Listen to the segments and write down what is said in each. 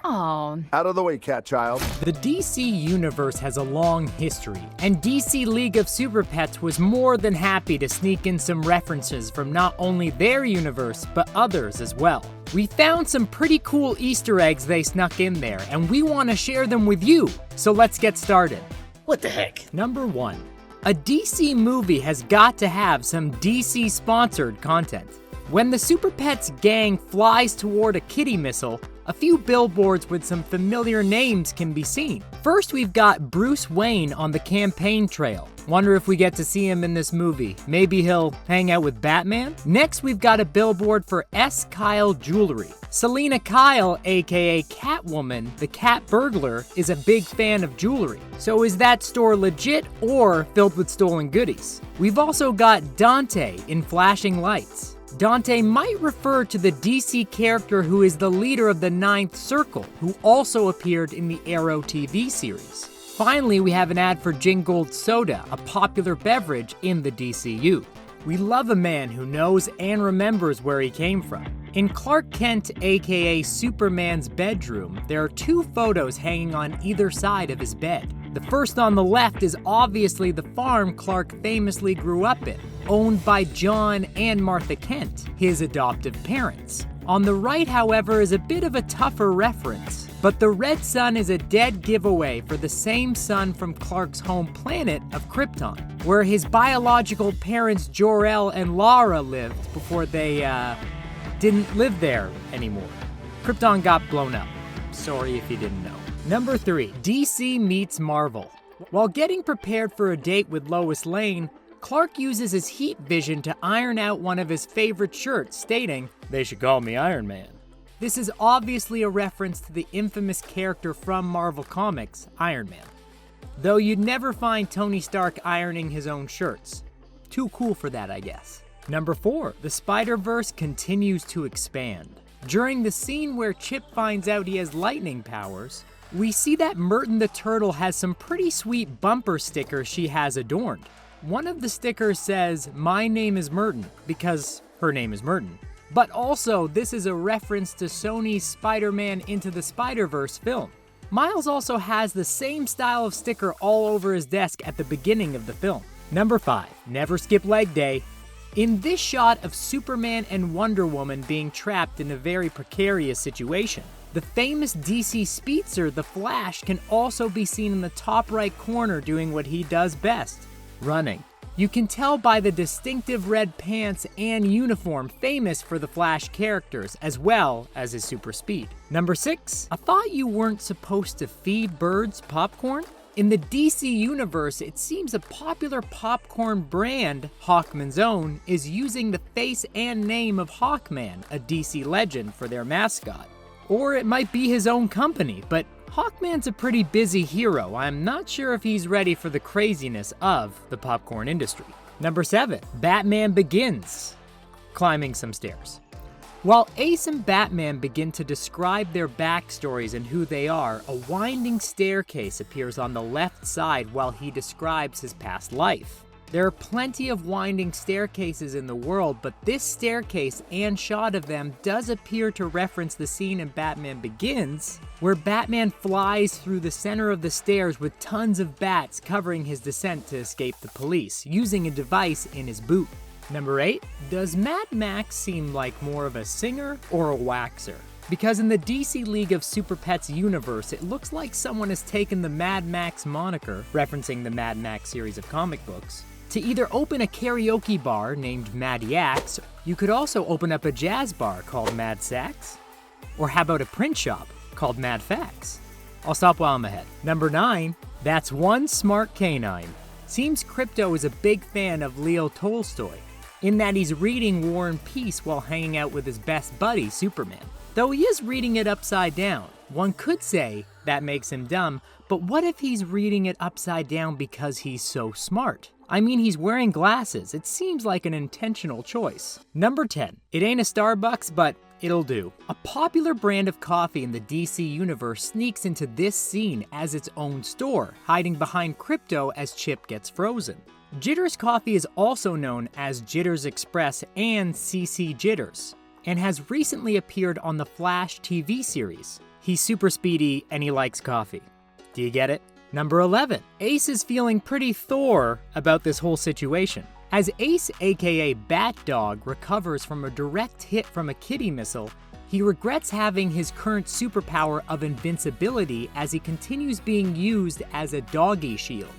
Oh. Out of the way, cat child. The DC Universe has a long history, and DC League of Super Pets was more than happy to sneak in some references from not only their universe, but others as well. We found some pretty cool Easter eggs they snuck in there, and we want to share them with you, so let's get started. What the heck? Number 1. A DC movie has got to have some DC-sponsored content. When the Super Pets gang flies toward a kitty missile, a few billboards with some familiar names can be seen. First, we've got Bruce Wayne on the campaign trail. Wonder if we get to see him in this movie. Maybe he'll hang out with Batman? Next, we've got a billboard for S. Kyle Jewelry. Selena Kyle, aka Catwoman, the cat burglar, is a big fan of jewelry. So is that store legit or filled with stolen goodies? We've also got Dante in Flashing Lights. Dante might refer to the DC character who is the leader of the Ninth Circle, who also appeared in the Arrow TV series. Finally, we have an ad for Jingold Soda, a popular beverage in the DCU. We love a man who knows and remembers where he came from. In Clark Kent, aka Superman's bedroom, there are 2 photos hanging on either side of his bed. The first on the left is obviously the farm Clark famously grew up in, owned by John and Martha Kent, his adoptive parents. On the right, however, is a bit of a tougher reference, but the red sun is a dead giveaway for the same sun from Clark's home planet of Krypton, where his biological parents Jor-El and Lara lived before they, didn't live there anymore. Krypton got blown up. Sorry if you didn't know. Number 3, DC meets Marvel. While getting prepared for a date with Lois Lane, Clark uses his heat vision to iron out one of his favorite shirts, stating, "They should call me Iron Man." This is obviously a reference to the infamous character from Marvel Comics, Iron Man. Though you'd never find Tony Stark ironing his own shirts. Too cool for that, I guess. Number 4, the Spiderverse continues to expand. During the scene where Chip finds out he has lightning powers, we see that Merton the Turtle has some pretty sweet bumper stickers she has adorned. One of the stickers says, "My name is Merton," because her name is Merton. But also, this is a reference to Sony's Spider-Man Into the Spider-Verse film. Miles also has the same style of sticker all over his desk at the beginning of the film. Number 5, never skip leg day. In this shot of Superman and Wonder Woman being trapped in a very precarious situation, the famous DC speedster, the Flash, can also be seen in the top right corner doing what he does best, running. You can tell by the distinctive red pants and uniform famous for the Flash characters, as well as his super speed. Number 6, I thought you weren't supposed to feed birds popcorn? In the DC universe, it seems a popular popcorn brand, Hawkman's own, is using the face and name of Hawkman, a DC legend, for their mascot. Or it might be his own company, but Hawkman's a pretty busy hero. I'm not sure if he's ready for the craziness of the popcorn industry. Number 7, Batman Begins. Climbing some stairs. While Ace and Batman begin to describe their backstories and who they are, a winding staircase appears on the left side while he describes his past life. There are plenty of winding staircases in the world, but this staircase and shot of them does appear to reference the scene in Batman Begins, where Batman flies through the center of the stairs with tons of bats covering his descent to escape the police, using a device in his boot. Number 8, does Mad Max seem like more of a singer or a waxer? Because in the DC League of Super Pets universe, it looks like someone has taken the Mad Max moniker, referencing the Mad Max series of comic books, to either open a karaoke bar named Mad Yaks. You could also open up a jazz bar called Mad Sax. Or how about a print shop called Mad Fax? I'll stop while I'm ahead. Number 9, that's one smart canine. Seems Krypto is a big fan of Leo Tolstoy, in that he's reading War and Peace while hanging out with his best buddy, Superman. Though he is reading it upside down. One could say that makes him dumb, but what if he's reading it upside down because he's so smart? I mean, he's wearing glasses. It seems like an intentional choice. Number 10, it ain't a Starbucks, but it'll do. A popular brand of coffee in the DC universe sneaks into this scene as its own store, hiding behind Krypto as Chip gets frozen. Jitters Coffee is also known as Jitters Express and CC Jitters, and has recently appeared on the Flash TV series. He's super speedy and he likes coffee. Do you get it? Number 11. Ace is feeling pretty Thor about this whole situation. As Ace, aka Bat-Dog, recovers from a direct hit from a kitty missile, he regrets having his current superpower of invincibility as he continues being used as a doggy shield.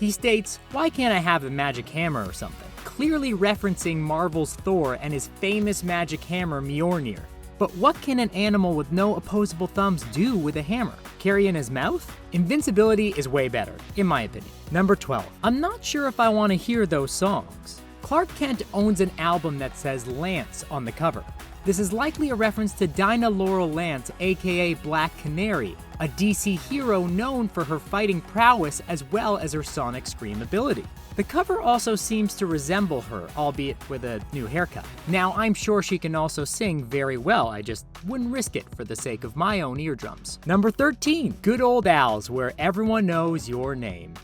He states, "Why can't I have a magic hammer or something?" Clearly referencing Marvel's Thor and his famous magic hammer Mjornir. But what can an animal with no opposable thumbs do with a hammer? Carry in his mouth? Invincibility is way better, in my opinion. Number 12. I'm not sure if I want to hear those songs. Clark Kent owns an album that says Lance on the cover. This is likely a reference to Dinah Laurel Lance, aka Black Canary, a DC hero known for her fighting prowess as well as her sonic scream ability. The cover also seems to resemble her, albeit with a new haircut. Now, I'm sure she can also sing very well, I just wouldn't risk it for the sake of my own eardrums. Number 13, Good Old Al's, where everyone knows your name.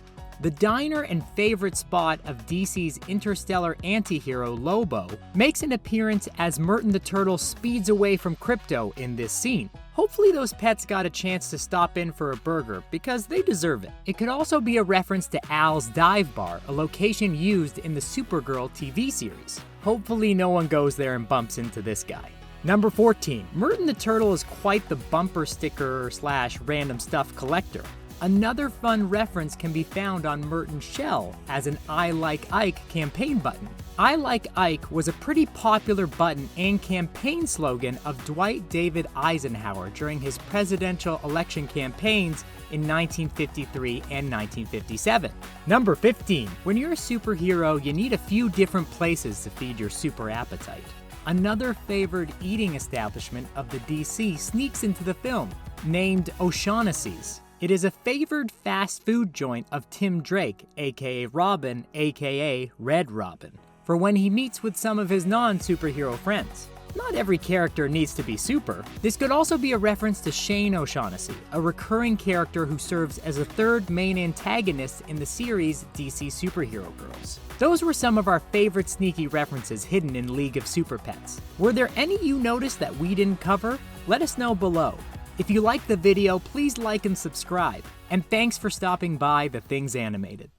The diner and favorite spot of DC's interstellar anti-hero Lobo makes an appearance as Merton the Turtle speeds away from Krypto in this scene. Hopefully those pets got a chance to stop in for a burger because they deserve it. It could also be a reference to Al's Dive Bar, a location used in the Supergirl TV series. Hopefully no one goes there and bumps into this guy. Number 14, Merton the Turtle is quite the bumper sticker / random stuff collector. Another fun reference can be found on Merton's shell as an I Like Ike campaign button. I Like Ike was a pretty popular button and campaign slogan of Dwight David Eisenhower during his presidential election campaigns in 1953 and 1957. Number 15. When you're a superhero, you need a few different places to feed your super appetite. Another favored eating establishment of the DC sneaks into the film, named O'Shaughnessy's. It is a favored fast food joint of Tim Drake, aka Robin, aka Red Robin, for when he meets with some of his non-superhero friends. Not every character needs to be super. This could also be a reference to Shane O'Shaughnessy, a recurring character who serves as a third main antagonist in the series DC Superhero Girls. Those were some of our favorite sneaky references hidden in League of Super Pets. Were there any you noticed that we didn't cover? Let us know below. If you liked the video, please like and subscribe. And thanks for stopping by The Things Animated.